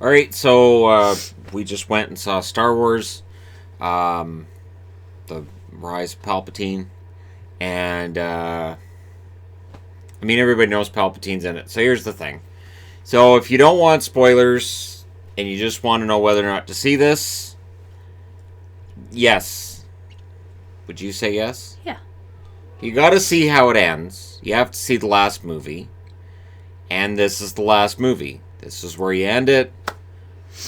All right, so we just went and saw Star Wars, the Rise of Palpatine, and I mean everybody knows Palpatine's in it. So here's the thing. So if you don't want spoilers and you just want to know whether or not to see this, yes. Would you say yes? Yeah. You got to see how it ends. You have to see the last movie, and this is the last movie. This is where you end it.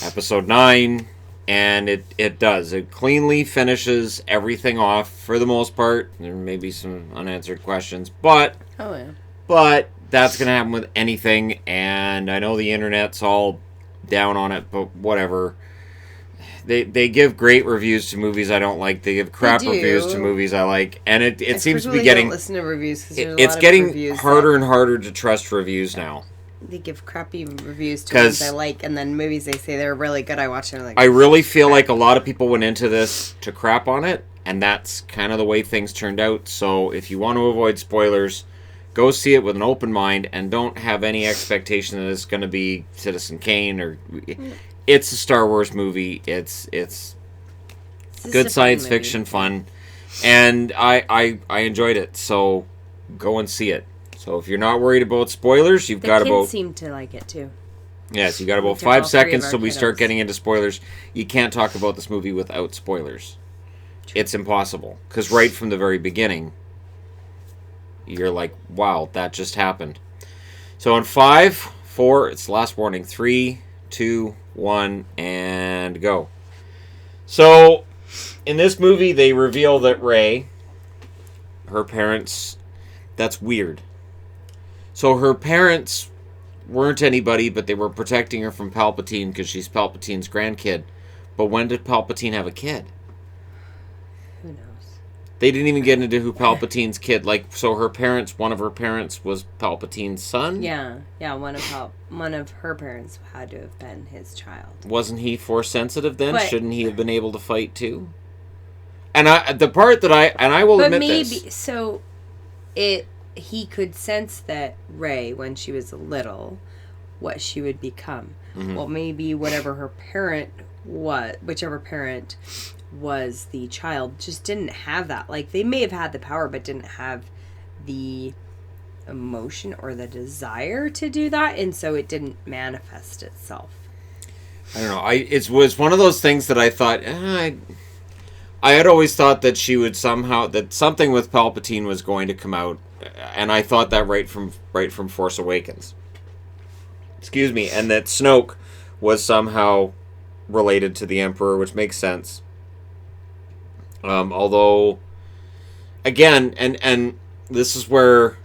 Episode 9, and it does. It cleanly finishes everything off for the most part. There may be some unanswered questions, but Oh, yeah. but that's going to happen with anything, and I know the internet's all down on it, but whatever. They give great reviews to movies I don't like. They give crap They do. reviews to movies I like, and it I seems to be frequently getting don't listen to reviews because there's a it's lot of getting reviews harder that and harder to trust reviews now. they give crappy reviews to 'Cause- movies I like, and then movies they say they're really good. I watch them like I really feel like a lot of people went into this to crap on it, and that's kind of the way things turned out. So if you want to avoid spoilers, go see it with an open mind and don't have any expectation that it's going to be Citizen Kane or. It's a Star Wars movie. It's It's a good different science movie. fiction fun, and I enjoyed it. So go and see it. So if you're not worried about spoilers, you've The got kids about seem to like it too. yes, you got about took all 5 three of seconds our till we start kiddos. getting into spoilers. You can't talk about this movie without spoilers. It's impossible because right from the very beginning, you're like, "Wow, that just happened." So in 5, 4, it's the last warning. 3, 2, 1, and go. So in this movie, they reveal that Rey, her parents, that's weird. So her parents weren't anybody, but they were protecting her from Palpatine because she's Palpatine's grandkid. But when did Palpatine have a kid? Who knows? They didn't even get into who Palpatine's kid. Like, so her parents, one of her parents was Palpatine's son. Yeah. One of her parents had to have been his child. Wasn't he Force sensitive then? But- Shouldn't he have been able to fight too? And the part that I will But admit maybe this. so. He could sense that Rey, when she was little, what she would become. Mhm. Well, maybe whatever her parent was, whichever parent was the child, just didn't have that. Like, they may have had the power, but didn't have the emotion or the desire to do that, and so it didn't manifest itself. I don't know. It was one of those things that I thought. I had always thought that she would somehow that something with Palpatine was going to come out, and I thought that right from Force Awakens. Excuse me, and that Snoke was somehow related to the Emperor, which makes sense. Although, again, and this is where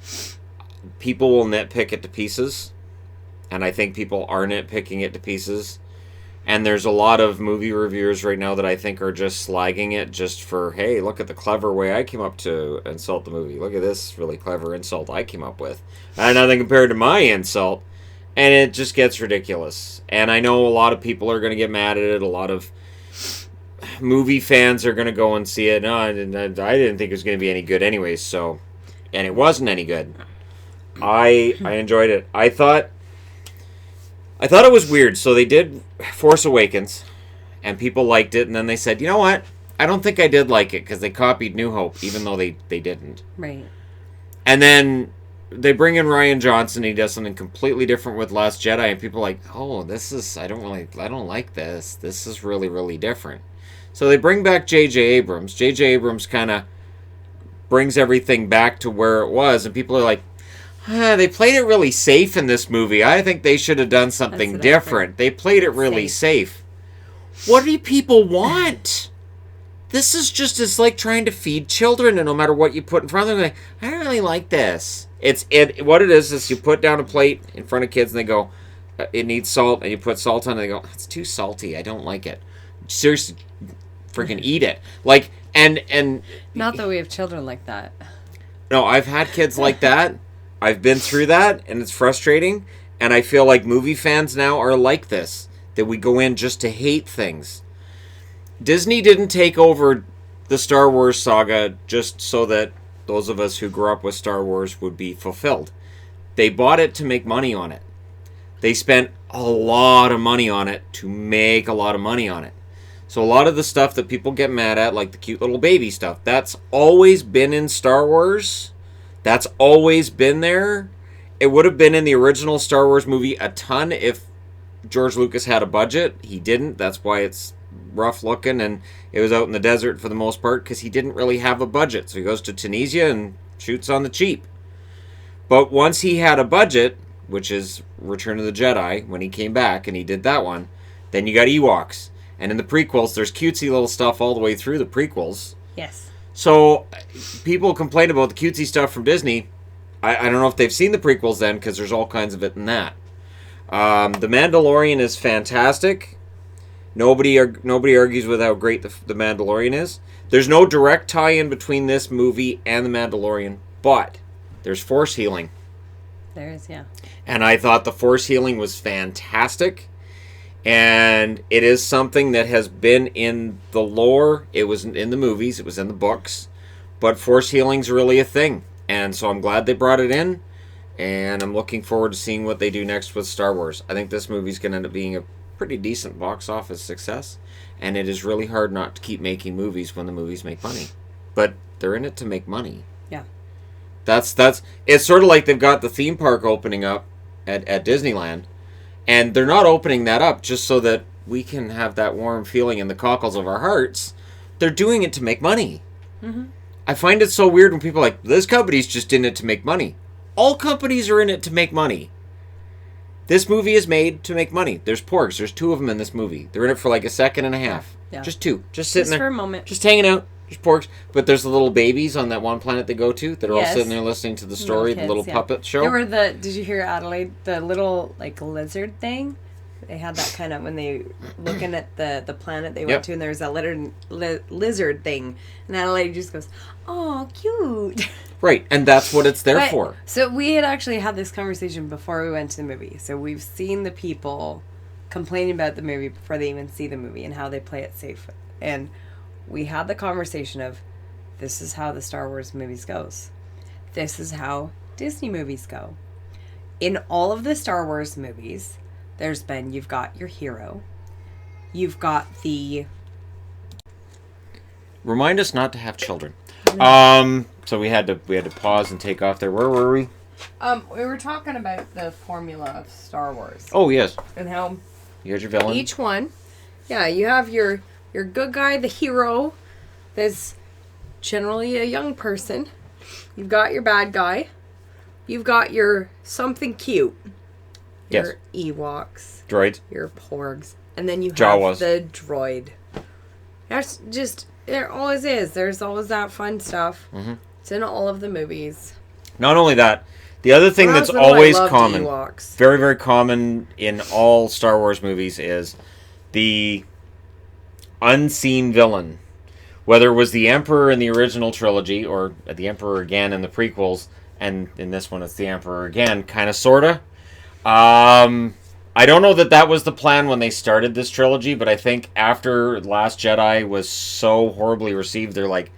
people will nitpick it to pieces, and I think people are nitpicking it to pieces. And there's a lot of movie reviewers right now that I think are just slagging it just for, hey, look at the clever way I came up to insult the movie. Look at this really clever insult I came up with. And nothing compared to my insult. And it just gets ridiculous. And I know a lot of people are going to get mad at it. A lot of movie fans are going to go and see it. No, I didn't think it was going to be any good anyways. So, and it wasn't any good. I enjoyed it. I thought it was weird. So they did Force Awakens, and people liked it, and then they said, you know what? I don't think I did like it, because they copied New Hope, even though they didn't. Right. And then they bring in Rian Johnson, he does something completely different with Last Jedi, and people are like, oh, I don't like this. This is really, really different. So they bring back J.J. Abrams. J.J. Abrams kind of brings everything back to where it was, and people are like, they played it really safe in this movie. I think they should have done something different. They played it really safe. What do people want? This is just as like trying to feed children, and no matter what you put in front of them, like, I don't really like this. What it is you put down a plate in front of kids, and they go, it needs salt, and you put salt on it, and they go, it's too salty. I don't like it. Seriously, freaking eat it. Like, and Not that we have children like that. no, I've had kids like that. I've been through that, and it's frustrating, and I feel like movie fans now are like this, that we go in just to hate things. Disney didn't take over the Star Wars saga just so that those of us who grew up with Star Wars would be fulfilled. They bought it to make money on it. They spent a lot of money on it to make a lot of money on it. So a lot of the stuff that people get mad at, like the cute little baby stuff, that's always been in Star Wars. That's always been there. It would have been in the original Star Wars movie a ton if George Lucas had a budget. He didn't. That's why it's rough looking, and it was out in the desert for the most part because he didn't really have a budget. So he goes to Tunisia and shoots on the cheap. But once he had a budget, which is Return of the Jedi, when he came back and he did that one, then you got Ewoks. And in the prequels, there's cutesy little stuff all the way through the prequels. Yes. So people complain about the cutesy stuff from Disney. I don't know if they've seen the prequels then, because there's all kinds of it in that. The Mandalorian is fantastic. Nobody argues with how great the Mandalorian is. There's no direct tie-in between this movie and the Mandalorian, but there's Force healing. There is, yeah. And I thought the Force healing was fantastic. And it is something that has been in the lore. It wasn't in the movies. It was in the books. But Force healing's really a thing. And so I'm glad they brought it in. And I'm looking forward to seeing what they do next with Star Wars. I think this movie's going to end up being a pretty decent box office success. And it is really hard not to keep making movies when the movies make money. But they're in it to make money. Yeah. That's it's sort of like they've got the theme park opening up at Disneyland. And they're not opening that up just so that we can have that warm feeling in the cockles of our hearts. They're doing it to make money. Mm-hmm. I find it so weird when people are like, this company's just in it to make money. All companies are in it to make money. This movie is made to make money. There's porgs. There's 2 of them in this movie. They're in it for like a second and a half. Yeah. Just 2. Just sitting there. For a moment. Just hanging out. Just porgs. But there's the little babies on that one planet they go to that are all sitting there listening to the story, the little puppet show. There were did you hear Adelaide, the little like lizard thing? They had that kind of when they looking at the planet they went to, and there was that lizard thing, and Adelaide just goes, "Oh, cute." Right, and that's what it's there for. So we had actually had this conversation before we went to the movie. So we've seen the people complaining about the movie before they even see the movie and how they play it safe. And we had the conversation of, this is how the Star Wars movies goes. This is how Disney movies go. In all of the Star Wars movies, you've got your hero. You've got the... Remind us not to have children. So we had to pause and take off there. Where were we? We were talking about the formula of Star Wars. Oh, yes. And how you had your villain. Each one. Yeah, you have your good guy, the hero. That's generally a young person. You've got your bad guy. You've got your something cute. Your Ewoks. Droids. Your porgs. And then you have Jawas. the droid. That's just... There always is. There's always that fun stuff. Mm-hmm. It's in all of the movies. Not only that, the other thing that's always common, very, very common in all Star Wars movies is the unseen villain. Whether it was the Emperor in the original trilogy or the Emperor again in the prequels, and in this one it's the Emperor again, kind of, sort of. I don't know that was the plan when they started this trilogy, but I think after Last Jedi was so horribly received, they're like,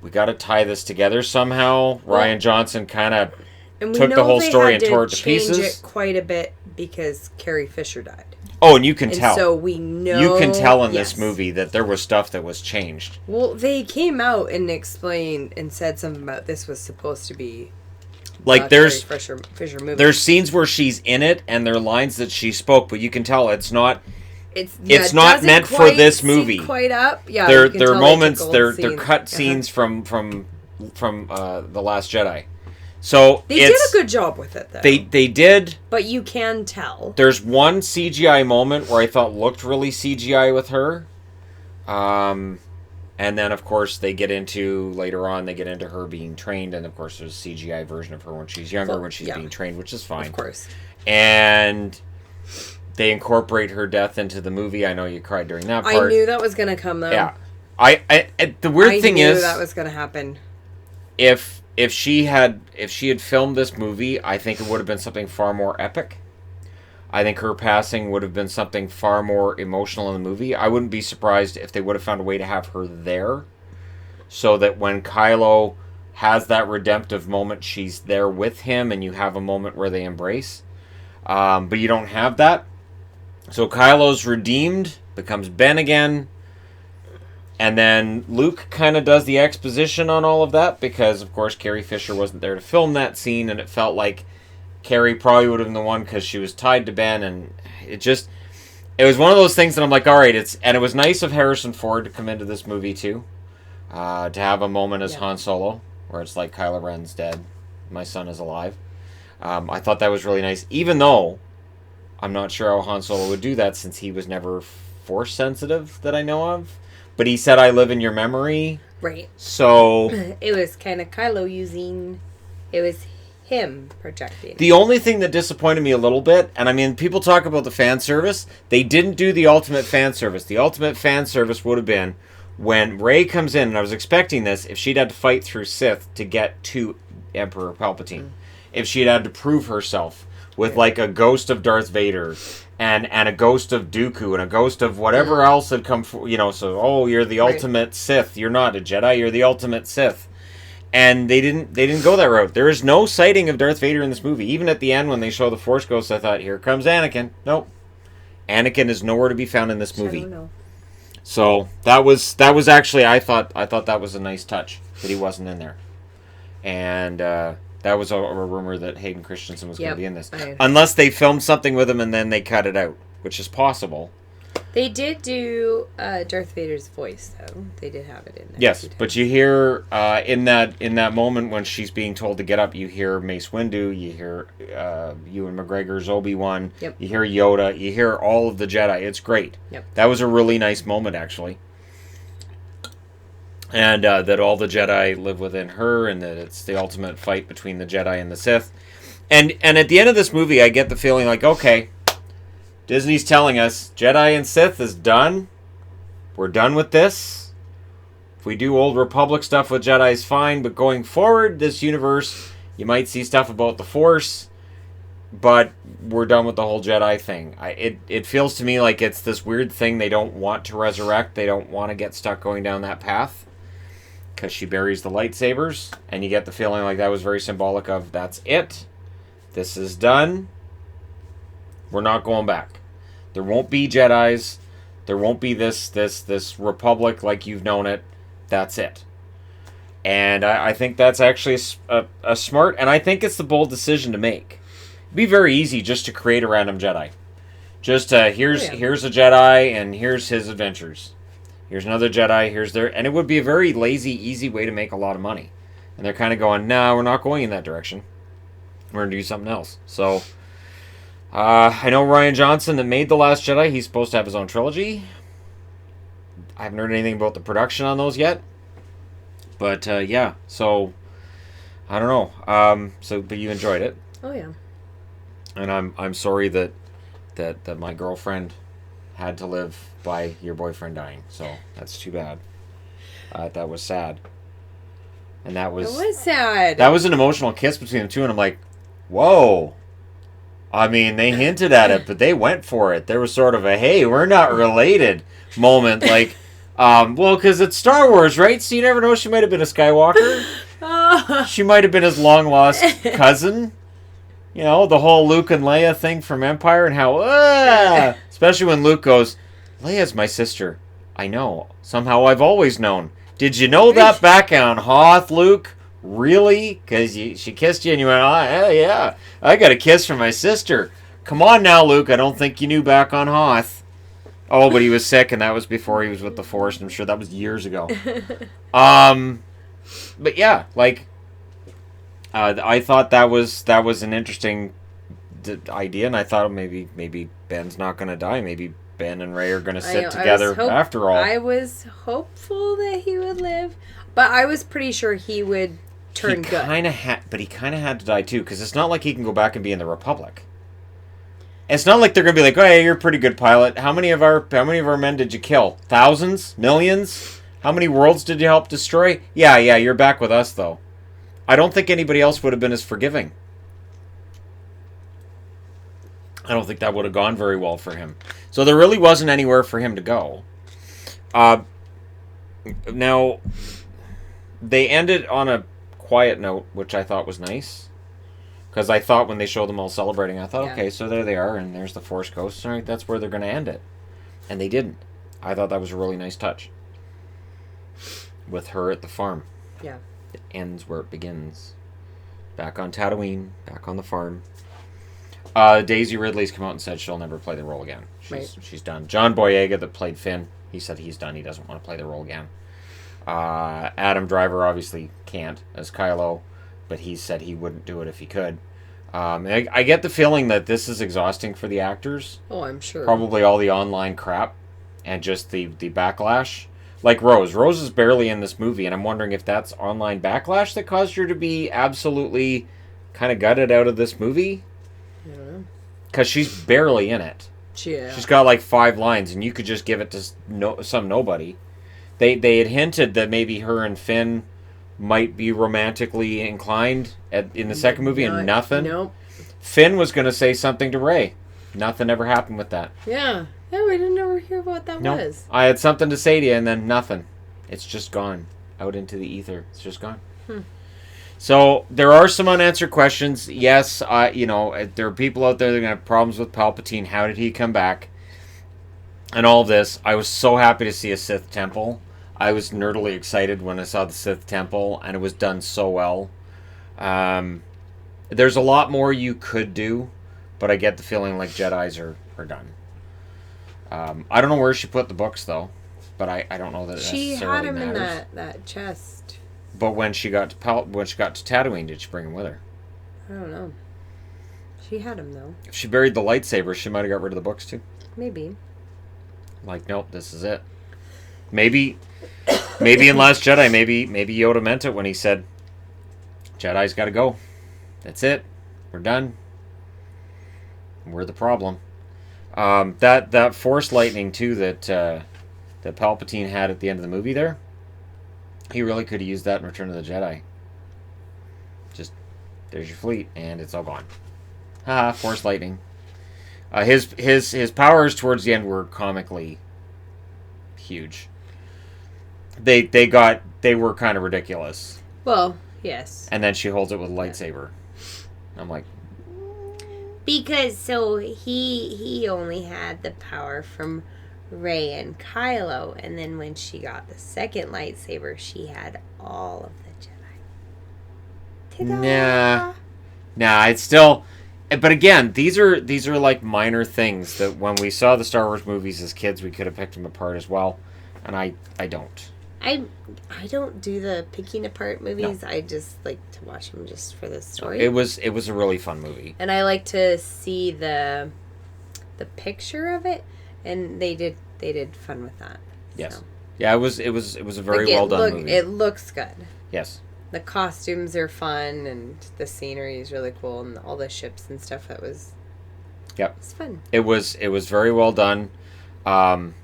we got to tie this together somehow. Well, Rian Johnson kind of took the whole story and tore it to pieces. Change it quite a bit because Carrie Fisher died. Oh, and you can tell. So we know... You can tell in this movie that there was stuff that was changed. Well, they came out and explained and said something about this was supposed to be... Like there's Fisher movie. There's scenes where she's in it and there are lines that she spoke, but you can tell it's not not meant for this movie. Quite up. Yeah. There are moments, they're cut scenes from The Last Jedi. So they did a good job with it though. They did. But you can tell. There's one CGI moment where I thought looked really CGI with her. And then, of course, later on, they get into her being trained. And, of course, there's a CGI version of her when she's younger, when she's being trained, which is fine. Of course. And they incorporate her death into the movie. I know you cried during that part. I knew that was going to come, though. Yeah. The weird thing is... I knew that was going to happen. If she had filmed this movie, I think it would have been something far more epic. I think her passing would have been something far more emotional in the movie. I wouldn't be surprised if they would have found a way to have her there so that when Kylo has that redemptive moment, she's there with him and you have a moment where they embrace. But you don't have that. So Kylo's redeemed, becomes Ben again. And then Luke kind of does the exposition on all of that because, of course, Carrie Fisher wasn't there to film that scene, and it felt like Carrie probably would have been the one because she was tied to Ben, and it was one of those things that I'm like, all right, and it was nice of Harrison Ford to come into this movie too, to have a moment as Han Solo, where it's like Kylo Ren's dead, my son is alive. I thought that was really nice, even though I'm not sure how Han Solo would do that since he was never Force sensitive that I know of. But he said, I live in your memory. Right. So it was kind of Kylo it was him projecting. The only thing that disappointed me a little bit, and I mean, people talk about the fan service, they didn't do the ultimate fan service. The ultimate fan service would have been when Rey comes in, and I was expecting this, if she'd had to fight through Sith to get to Emperor Palpatine. If she'd had to prove herself with like a ghost of Darth Vader and a ghost of Dooku and a ghost of whatever else had come for, so you're the ultimate Sith. You're not a Jedi, you're the ultimate Sith. And they didn't go that route. There is no sighting of Darth Vader in this movie. Even at the end when they show the Force Ghost, I thought, here comes Anakin. Nope. Anakin is nowhere to be found in this movie. I don't know. So that was actually, I thought that was a nice touch that he wasn't in there. And that was a rumor that Hayden Christensen was going to be in this. Unless they filmed something with him and then they cut it out, which is possible. They did do Darth Vader's voice, though. They did have it in there. Yes, but you hear in that moment when she's being told to get up, you hear Mace Windu, you hear Ewan McGregor's Obi-Wan, you hear Yoda, you hear all of the Jedi. It's great. Yep. That was a really nice moment, actually. And that all the Jedi live within her, and that it's the ultimate fight between the Jedi and the Sith. And at the end of this movie, I get the feeling like, okay, Disney's telling us Jedi and Sith is done. We're done with this. If we do Old Republic stuff with Jedi's fine, but going forward, this universe, you might see stuff about the Force, but we're done with the whole Jedi thing. It feels to me like it's this weird thing they don't want to resurrect. They don't want to get stuck going down that path because she buries the lightsabers, and you get the feeling like that was very symbolic of that's it. This is done. We're not going back. There won't be Jedis. There won't be this Republic like you've known it. That's it. And I think that's actually a smart, and I think it's the bold decision to make. It'd be very easy just to create a random Jedi. Just here's a Jedi, and here's his adventures. Here's another Jedi, and it would be a very lazy, easy way to make a lot of money. And they're kind of going, no, we're not going in that direction. We're going to do something else. So I know Rian Johnson that made The Last Jedi. He's supposed to have his own trilogy. I haven't heard anything about the production on those yet. But, yeah. So, I don't know. But you enjoyed it. Oh, yeah. And I'm sorry that my girlfriend had to live by your boyfriend dying. So, that's too bad. That was sad. And that was... It was sad. That was an emotional kiss between the two, and I'm like, whoa. I mean, they hinted at it, but they went for it. There was sort of a, hey, we're not related moment. Like, well, because it's Star Wars, right? So you never know. She might have been a Skywalker. She might have been his long-lost cousin. You know, the whole Luke and Leia thing from Empire and how, especially when Luke goes, Leia's my sister. I know. Somehow I've always known. Did you know that back on Hoth, Luke? Really? Because she kissed you and you went, yeah, I got a kiss from my sister. Come on now, Luke. I don't think you knew back on Hoth. Oh, but he was sick, and that was before he was with the Force, and I'm sure that was years ago. But yeah, like, I thought that was an interesting idea, and I thought maybe Ben's not going to die. Maybe Ben and Rey are going to sit together after all. I was hopeful that he would live, but I was pretty sure he would turn good. But he kind of had to die too, because it's not like he can go back and be in the Republic. It's not like they're going to be like, oh, yeah, you're a pretty good pilot. How many of our men did you kill? Thousands? Millions? How many worlds did you help destroy? Yeah, you're back with us, though. I don't think anybody else would have been as forgiving. I don't think that would have gone very well for him. So there really wasn't anywhere for him to go. Now, they ended on a quiet note, which I thought was nice. Because I thought when they showed them all celebrating, I thought, Yeah. okay, so there they are, and there's the Force Ghosts. All right, that's where they're going to end it. And they didn't. I thought that was a really nice touch. With her at the farm. Yeah. It ends where it begins. Back on Tatooine, back on the farm. Daisy Ridley's come out and said she'll never play the role again. She's done. John Boyega, that played Finn, he said he's done. He doesn't want to play the role again. Adam Driver obviously can't as Kylo, but he said he wouldn't do it if he could. I get the feeling that this is exhausting for the actors. Oh, I'm sure. Probably all the online crap and just the backlash. Like Rose. Rose is barely in this movie, and I'm wondering if that's online backlash that caused her to be absolutely kind of gutted out of this movie. I don't know. Because she's barely in it. Yeah. She's got like 5 lines, and you could just give it to some nobody. They had hinted that maybe her and Finn might be romantically inclined in the second movie, and nothing. Nope. Finn was going to say something to Rey. Nothing ever happened with that. Yeah. Yeah, we didn't ever hear what that was. I had something to say to you, and then nothing. It's just gone. Out into the ether. It's just gone. So, there are some unanswered questions. Yes, there are people out there that are going to have problems with Palpatine. How did he come back? And all this. I was so happy to see a Sith temple. I was nerdily excited when I saw the Sith temple, and it was done so well. There's a lot more you could do, but I get the feeling like Jedis are done. I don't know where she put the books, though, but I don't know that it She necessarily had him matters. in that chest. But when she got to Tatooine, did she bring him with her? I don't know. She had him, though. If she buried the lightsaber, she might have got rid of the books, too. Maybe. Like, nope, this is it. Maybe in Last Jedi, maybe Yoda meant it when he said, Jedi's got to go. That's it. We're done. We're the problem. That Force lightning, too, that Palpatine had at the end of the movie there, he really could have used that in Return of the Jedi. Just, there's your fleet, and it's all gone. Haha, Force lightning. His powers towards the end were comically huge. They were kind of ridiculous. Well, yes. And then she holds it with a lightsaber. I'm like, Because so he only had the power from Rey and Kylo, and then when she got the second lightsaber, she had all of the Jedi. Ta-da! nah, it's still. But again, these are like minor things that when we saw the Star Wars movies as kids, we could have picked them apart as well, and I don't. I don't do the picking apart movies. No. I just like to watch them just for the story. It was a really fun movie. And I like to see the picture of it, and they did fun with that. Yes. So. Yeah, it was a very well done movie. It looks good. Yes. The costumes are fun, and the scenery is really cool, and all the ships and stuff. Yep. It's fun. It was very well done.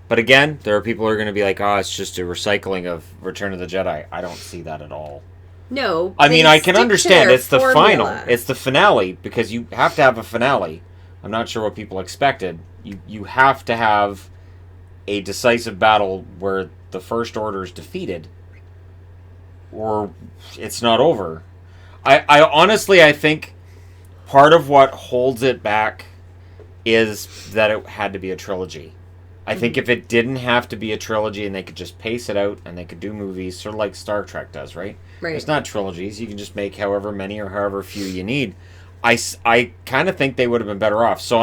But again, there are people who are going to be like, "Oh, it's just a recycling of Return of the Jedi." I don't see that at all. No, I mean, I can stick to understand their it's the formula. final, it's the finale, because you have to have a finale. I'm not sure what people expected. You have to have a decisive battle where the First Order is defeated, or it's not over. I honestly, I think part of what holds it back is that it had to be a trilogy. I think if it didn't have to be a trilogy and they could just pace it out and they could do movies, sort of like Star Trek does, right? Right. It's not trilogies. You can just make however many or however few you need. I kind of think they would have been better off. So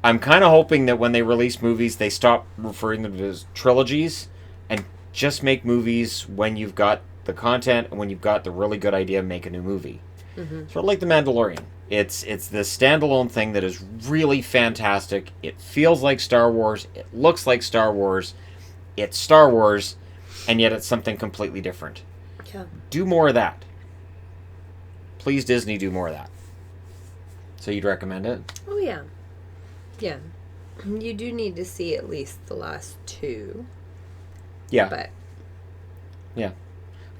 I'm kind of hoping that when they release movies, they stop referring them to as trilogies and just make movies when you've got the content and when you've got the really good idea, make a new movie. Mm-hmm. Sort of like The Mandalorian. It's this standalone thing that is really fantastic. It feels like Star Wars. It looks like Star Wars. It's Star Wars, and yet it's something completely different. Yeah. Do more of that. Please, Disney, do more of that. So you'd recommend it? Oh yeah, yeah. You do need to see at least the last 2. Yeah.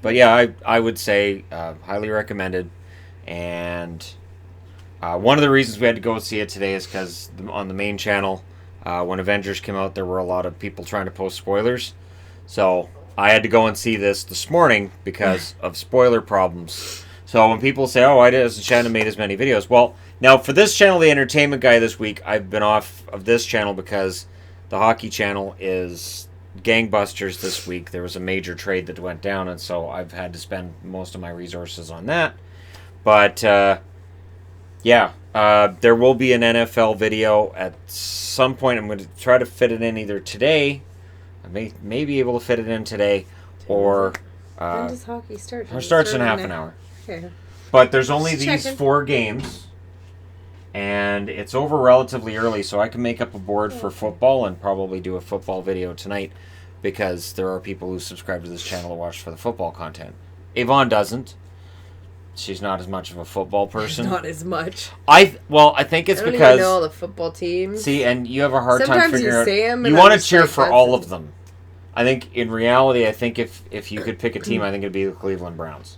But yeah, I would say highly recommended. And one of the reasons we had to go see it today is because on the main channel, when Avengers came out, there were a lot of people trying to post spoilers. So I had to go and see this morning because of spoiler problems. So when people say, "Oh, why hasn't Shannon made as many videos?" Well, now for this channel, the entertainment guy this week, I've been off of this channel because the hockey channel is gangbusters this week. There was a major trade that went down, and so I've had to spend most of my resources on that. But there will be an NFL video at some point. I'm going to try to fit it in either today. I may be able to fit it in today, or when does hockey start? it starts in half an hour. Okay. But there's only Just these checking. 4 games, and it's over relatively early, so I can make up a board for football and probably do a football video tonight, because there are people who subscribe to this channel to watch for the football content. Yvonne doesn't. She's not as much of a football person. Not as much. I think it's I don't because even know all the football teams. see, and you have a hard time Sometimes you figuring out. say 'em You and want I'm to just cheer like, for that's all a- of them. I think in reality, I think if you could pick a team, I think it'd be the Cleveland Browns.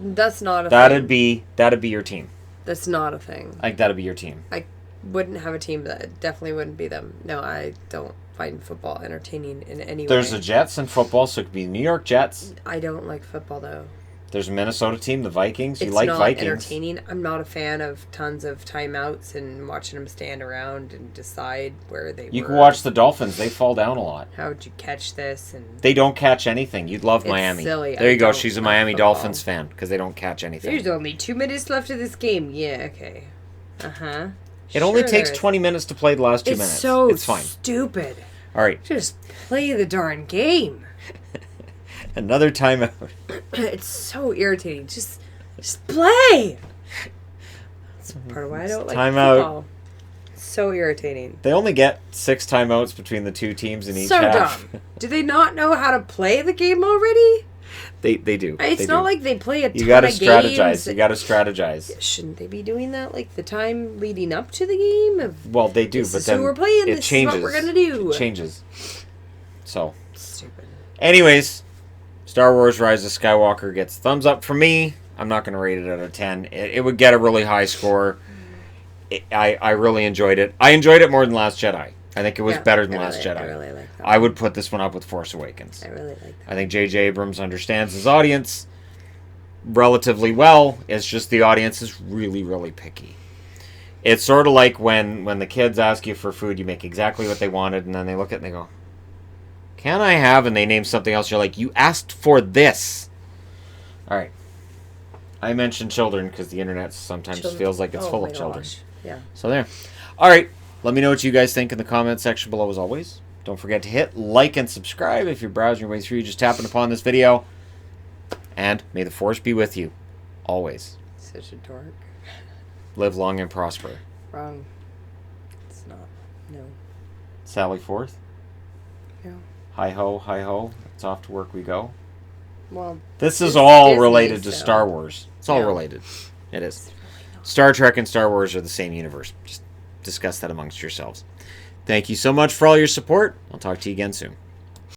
That's not a That'd thing. be your team. That's not a thing. I think that'd be your team. I wouldn't have a team that definitely wouldn't be them. No, I don't find football entertaining in any way. There's the Jets in football, so it could be the New York Jets. I don't like football though. There's a Minnesota team, the Vikings. You It's like not Vikings. entertaining. I'm not a fan of tons of timeouts and watching them stand around and decide where they You were. can watch the Dolphins. They fall down a lot. How'd you catch this? And They don't catch anything. You'd love It's Miami. silly. There I you go. don't She's a like Miami football. Dolphins fan because they don't catch anything. there's only 2 minutes left of this game. Yeah, okay. It only Sure takes there is. 20 minutes to play the last 2 It's minutes. so It's fine. stupid. All right. Just play the darn game. Another timeout. It's so irritating. Just play. That's part of why I don't like Timeout. football. It's so irritating. They only get 6 timeouts between the 2 teams in each So half. dumb. Do they not know how to play the game already? They do. It's They not do. like they play a ton You got to of strategize. games. You got to strategize. Shouldn't they be doing that like the time leading up to the game? Well, they do, This but is then who we're playing. it This changes. is what we're gonna do. It changes. So, Stupid. anyways, Star Wars: Rise of Skywalker gets thumbs up from me. I'm not going to rate it out of 10. It would get a really high score. I really enjoyed it. I enjoyed it more than Last Jedi. I think it was better than Last Jedi. I really like that. I would put this one up with Force Awakens. I really like that. I think J.J. Abrams understands his audience relatively well. It's just the audience is really, really picky. It's sort of like when the kids ask you for food, you make exactly what they wanted, and then they look at it and they go, "Can I have?" And they name something else. You're like, "You asked for this." All right. I mentioned children because the internet sometimes Children. feels like it's Oh full my of children. gosh. Yeah. So there. All right. Let me know what you guys think in the comment section below as always. Don't forget to hit like and subscribe if you're browsing your way through, just tapping upon this video. And may the force be with you. Always. Such a dork. Live long and prosper. Wrong. It's not. No. Sally forth. No. Hi ho, hi ho. It's off to work we go. Well, This is It's all Disney, related to so- Star Wars. It's all Yeah. related. It is. Star Trek and Star Wars are the same universe. Just discuss that amongst yourselves. Thank you so much for all your support. I'll talk to you again soon.